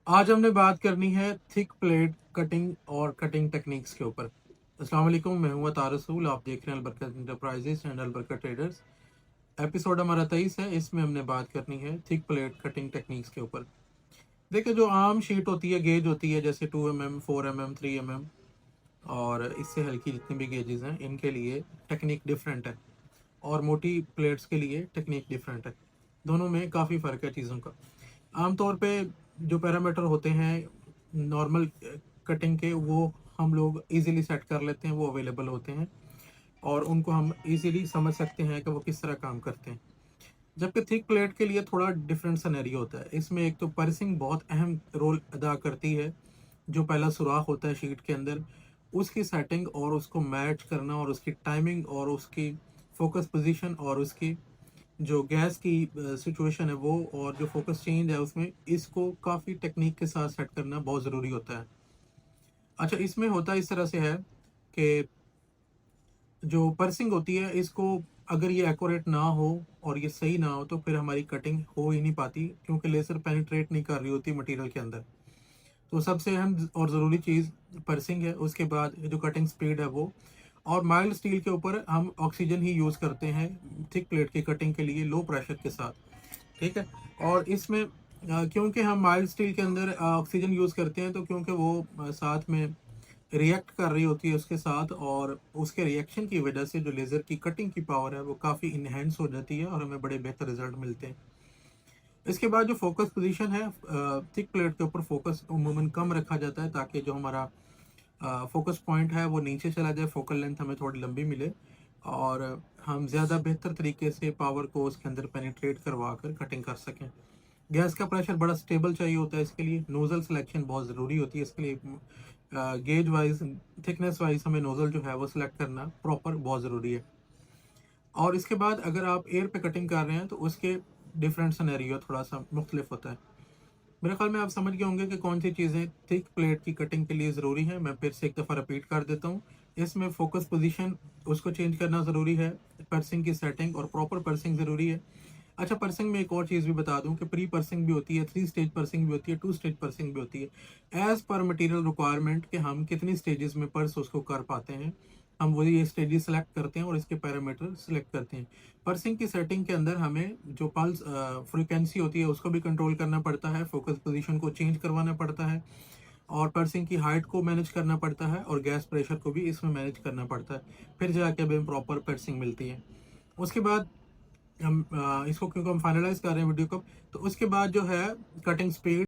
आज हमने बात करनी है थिक प्लेट कटिंग और कटिंग टेक्निक्स के ऊपर। अस्सलाम वालेकुम, मैं हूं अतार रसूल। आप देख रहे हैं अलबरकत इंटरप्राइजेस एंड अलबरकत ट्रेडर्स। एपिसोड हमारा 23 है। इसमें हमने बात करनी है थिक प्लेट कटिंग टेक्निक्स के ऊपर। देखिए, जो आम शीट होती है, गेज होती है, जैसे 2 mm, 4 mm, 3 mm और इससे हल्की जितनी भी गेजेस हैं, इनके लिए टेक्निक डिफरेंट है। और मोटी प्लेट्स के लिए टेक्निक डिफरेंट है। दोनों में काफ़ी फ़र्क है चीज़ों का। आमतौर पे जो पैरामीटर होते हैं नॉर्मल कटिंग के, वो हम लोग इजीली सेट कर लेते हैं, वो अवेलेबल होते हैं और उनको हम इजीली समझ सकते हैं कि वो किस तरह काम करते हैं। जबकि थिक प्लेट के लिए थोड़ा डिफरेंट सिनेरियो होता है। इसमें एक तो पर्सिंग बहुत अहम रोल अदा करती है। जो पहला सुराख होता है शीट के अंदर, उसकी सेटिंग और उसको मैच करना और उसकी टाइमिंग और उसकी फोकस पोजीशन और उसकी जो गैस की सिचुएशन है वो, और जो फोकस चेंज है उसमें, इसको काफ़ी टेक्निक के साथ सेट करना बहुत ज़रूरी होता है। अच्छा, इसमें होता इस तरह से है कि जो पर्सिंग होती है, इसको अगर ये एक्यूरेट ना हो और ये सही ना हो तो फिर हमारी कटिंग हो ही नहीं पाती, क्योंकि लेज़र पेनिट्रेट नहीं कर रही होती मटेरियल के अंदर। तो सबसे अहम और ज़रूरी चीज़ पर्सिंग है। उसके बाद जो कटिंग स्पीड है वो, और माइल्ड स्टील के ऊपर हम ऑक्सीजन ही यूज़ करते हैं थिक प्लेट की कटिंग के लिए, लो प्रेशर के साथ। ठीक है। और इसमें क्योंकि हम माइल्ड स्टील के अंदर ऑक्सीजन यूज़ करते हैं, तो क्योंकि वो साथ में रिएक्ट कर रही होती है उसके साथ, और उसके रिएक्शन की वजह से जो लेज़र की कटिंग की पावर है वो काफ़ी इन्हेंस हो जाती है और हमें बड़े बेहतर रिजल्ट मिलते हैं। इसके बाद जो फोकस पोजीशन है, थिक प्लेट के ऊपर फोकस उमूमन कम रखा जाता है, ताकि जो हमारा फोकस पॉइंट है वो नीचे चला जाए, फोकल लेंथ हमें थोड़ी लंबी मिले और हम ज़्यादा बेहतर तरीके से पावर को उसके अंदर पेनिट्रेट करवा कर कटिंग कर सकें। गैस का प्रेशर बड़ा स्टेबल चाहिए होता है इसके लिए। नोज़ल सिलेक्शन बहुत ज़रूरी होती है इसके लिए। गेज वाइज, थिकनेस वाइज हमें नोज़ल जो है वो सिलेक्ट करना प्रॉपर बहुत ज़रूरी है। और इसके बाद अगर आप एयर पे कटिंग कर रहे हैं तो उसके डिफरेंट सिनेरियो थोड़ा सा मुख्तलिफ होता है। मेरे ख्याल में आप समझ गए होंगे कि कौन सी चीज़ें थिक प्लेट की कटिंग के लिए ज़रूरी है। मैं फिर से एक दफ़ा रिपीट कर देता हूँ। इसमें फोकस पोजीशन, उसको चेंज करना ज़रूरी है। पर्सिंग की सेटिंग और प्रॉपर पर्सिंग ज़रूरी है। अच्छा, पर्सिंग में एक और चीज़ भी बता दूं कि प्री पर्सिंग भी होती है, 3 स्टेज पर्सिंग भी होती है, 2 स्टेज पर्सिंग भी होती है। एज़ पर मटेरियल रिक्वायरमेंट कि हम कितनी स्टेजेस में पर्स उसको कर पाते हैं, हम वही ये स्टेजेस सेलेक्ट करते हैं और इसके पैरामीटर सेलेक्ट करते हैं। पर्सिंग की सेटिंग के अंदर हमें जो पल्स फ्रिक्वेंसी होती है उसको भी कंट्रोल करना पड़ता है, फोकस पोजीशन को चेंज करवाना पड़ता है, और पर्सिंग की हाइट को मैनेज करना पड़ता है, और गैस प्रेशर को भी इसमें मैनेज करना पड़ता है। फिर जाके हमें प्रॉपर पर्सिंग मिलती है। उसके बाद हम इसको, क्योंकि हम फाइनलाइज कर रहे हैं वीडियो को, तो उसके बाद जो है कटिंग स्पीड